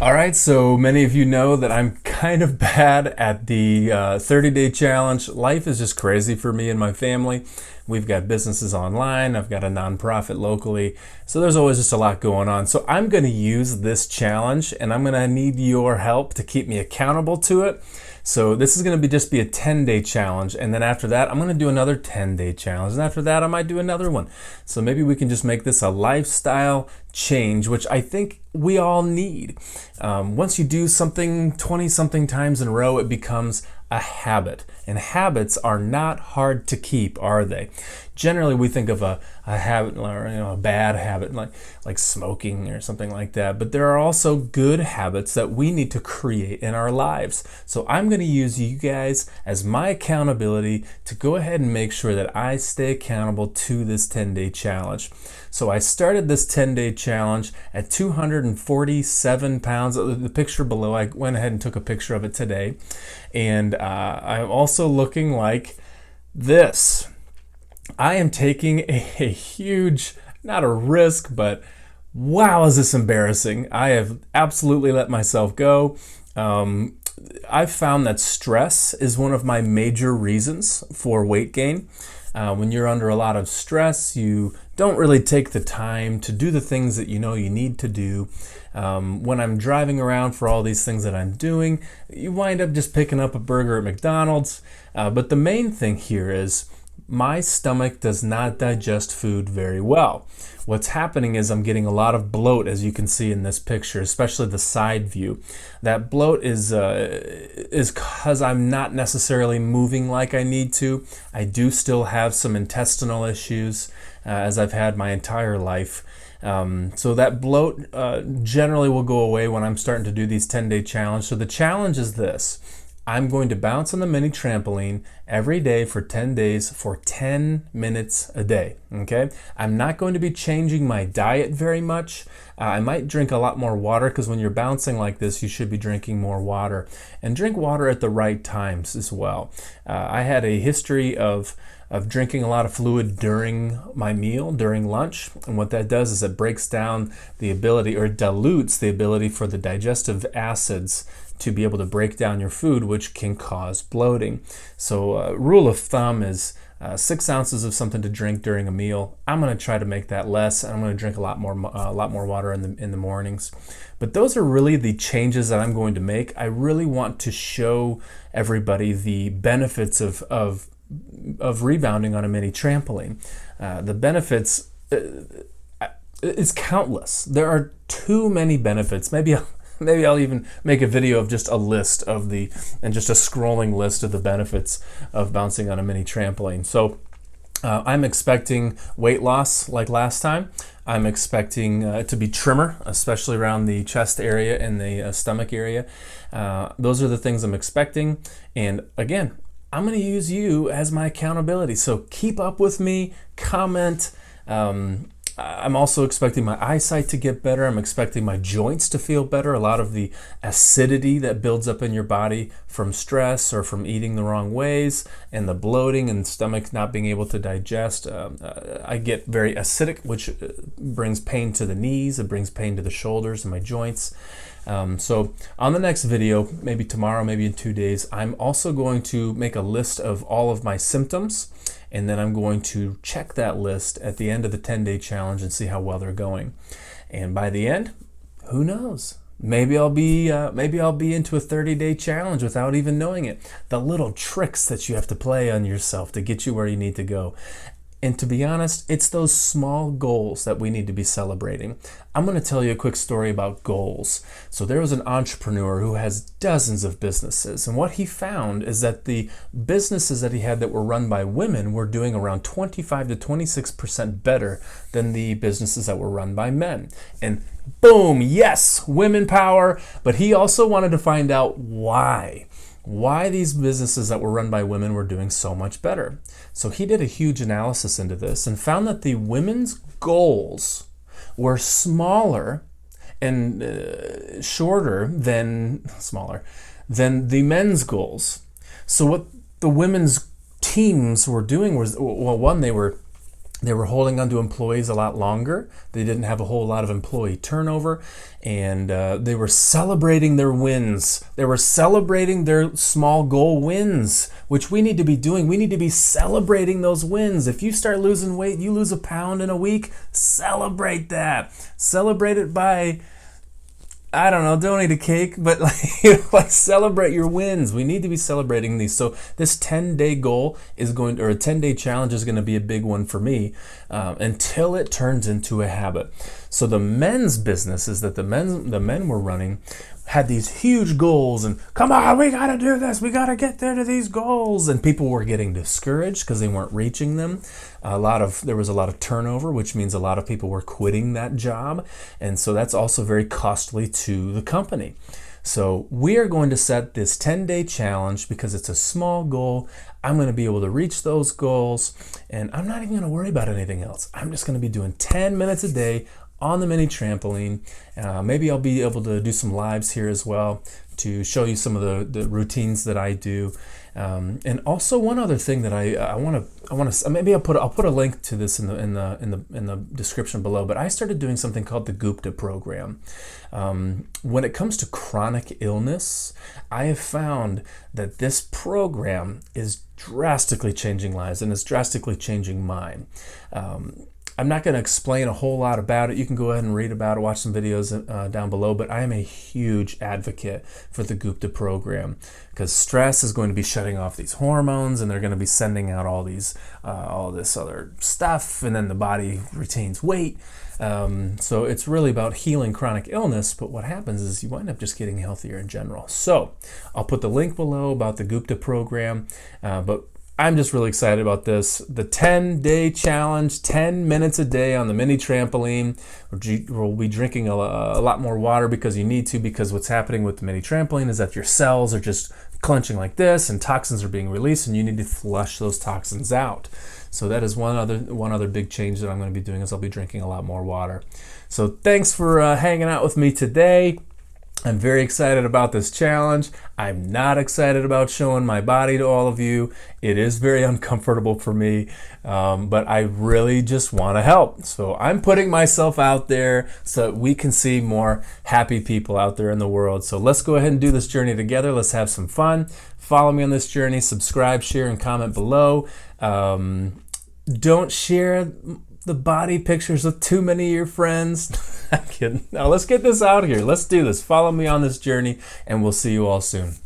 All right, so many of you know that I'm kind of bad at the 30-day challenge. Life is just crazy for me and my family. We've got businesses online, I've got a nonprofit locally, so there's always just a lot going on. So I'm going to use this challenge and I'm going to need your help to keep me accountable to it. So this is going to just be a 10-day challenge, and then after that I'm going to do another 10-day challenge, and after that I might do another one. So maybe we can just make this a lifestyle change, which I think we all need. Once you do something 20 something times in a row, it becomes a habit, and habits are not hard to keep, are they? Generally we think of a habit, or a bad habit like smoking or something like that, but there are also good habits that we need to create in our lives. So I'm going to use you guys as my accountability to go ahead and make sure that I stay accountable to this 10-day challenge. So I started this 10-day challenge at 247 pounds. The picture below, I went ahead and took a picture of it today. And I'm also looking like this. I am taking a huge, not a risk, but wow, is this embarrassing. I have absolutely let myself go. I've found that stress is one of my major reasons for weight gain. When you're under a lot of stress, you don't really take the time to do the things that you know you need to do. When I'm driving around for all these things that I'm doing, you wind up just picking up a burger at McDonald's. But the main thing here is my stomach does not digest food very well. What's happening is I'm getting a lot of bloat, as you can see in this picture, especially the side view. That bloat is because I'm not necessarily moving like I need to. I do still have some intestinal issues, as I've had my entire life. So that bloat generally will go away when I'm starting to do these 10-day challenge. So the challenge is this. I'm going to bounce on the mini trampoline every day for 10 days for 10 minutes a day, okay? I'm not going to be changing my diet very much. I might drink a lot more water, because when you're bouncing like this, you should be drinking more water. And drink water at the right times as well. I had a history of drinking a lot of fluid during my meal, during lunch. And what that does is it breaks down the ability, or dilutes the ability for the digestive acids to be able to break down your food, which can cause bloating. So rule of thumb is 6 ounces of something to drink during a meal. I'm going to try to make that less. I'm going to drink a lot more water in the mornings. But those are really the changes that I'm going to make. I really want to show everybody the benefits of rebounding on a mini trampoline. The benefits, it's countless. There are too many benefits. Maybe I'll even make a video of just a list and just a scrolling list of the benefits of bouncing on a mini trampoline. So I'm expecting weight loss like last time. I'm expecting to be trimmer, especially around the chest area and the stomach area. Those are the things I'm expecting. And again, I'm going to use you as my accountability. So keep up with me, comment. I'm also expecting my eyesight to get better. I'm expecting my joints to feel better. A lot of the acidity that builds up in your body from stress or from eating the wrong ways, and the bloating and stomach not being able to digest. I get very acidic, which brings pain to the knees. It brings pain to the shoulders and my joints. So on the next video, maybe tomorrow, maybe in 2 days, I'm also going to make a list of all of my symptoms, and then I'm going to check that list at the end of the 10-day challenge and see how well they're going. And by the end, who knows? Maybe I'll be into a 30-day challenge without even knowing it. The little tricks that you have to play on yourself to get you where you need to go. And to be honest, it's those small goals that we need to be celebrating. I'm going to tell you a quick story about goals. So there was an entrepreneur who has dozens of businesses, and what he found is that the businesses that he had that were run by women were doing around 25 to 26% better than the businesses that were run by men. And boom, yes, women power, but he also wanted to find out why these businesses that were run by women were doing so much better. So he did a huge analysis into this and found that the women's goals were smaller and smaller than the men's goals. So what the women's teams were doing was, well, one, they were They were holding on to employees a lot longer. They didn't have a whole lot of employee turnover, and they were celebrating their wins. They were celebrating their small goal wins, which we need to be doing. We need to be celebrating those wins. If you start losing weight, you lose a pound in a week, celebrate that. Celebrate it by, I don't know, don't eat a cake, but like celebrate your wins. We need to be celebrating these. So this 10-day goal is going, or a 10-day challenge is going to be a big one for me until it turns into a habit. So the men's business is that the men were running had these huge goals and come on, we got to do this. We got to get there to these goals. And people were getting discouraged because they weren't reaching them. There was a lot of turnover, which means a lot of people were quitting that job. And so that's also very costly to the company. So we are going to set this 10-day challenge because it's a small goal. I'm going to be able to reach those goals, and I'm not even going to worry about anything else. I'm just going to be doing 10 minutes a day on the mini trampoline. Maybe I'll be able to do some lives here as well to show you some of the routines that I do. And also one other thing that I want to maybe I'll put a link to this in the description below. But I started doing something called the Gupta program. When it comes to chronic illness, I have found that this program is drastically changing lives, and it's drastically changing mine. I'm not going to explain a whole lot about it. You can go ahead and read about it, watch some videos down below, but I am a huge advocate for the Gupta program because stress is going to be shutting off these hormones, and they're going to be sending out all this other stuff, and then the body retains weight. So it's really about healing chronic illness, but what happens is you wind up just getting healthier in general. So I'll put the link below about the Gupta program, but I'm just really excited about this. The 10-day challenge, 10 minutes a day on the mini trampoline. We'll be drinking a lot more water because you need to, because what's happening with the mini trampoline is that your cells are just clenching like this and toxins are being released, and you need to flush those toxins out. So that is one other big change that I'm going to be doing, is I'll be drinking a lot more water. So thanks for hanging out with me today. I'm very excited about this challenge. I'm not excited about showing my body to all of you. It is very uncomfortable for me, but I really just want to help. So I'm putting myself out there so that we can see more happy people out there in the world. So let's go ahead and do this journey together. Let's have some fun. Follow me on this journey. Subscribe, share, and comment below. Don't share the body pictures with too many of your friends. I'm kidding. Now let's get this out here. Let's do this. Follow me on this journey, and we'll see you all soon.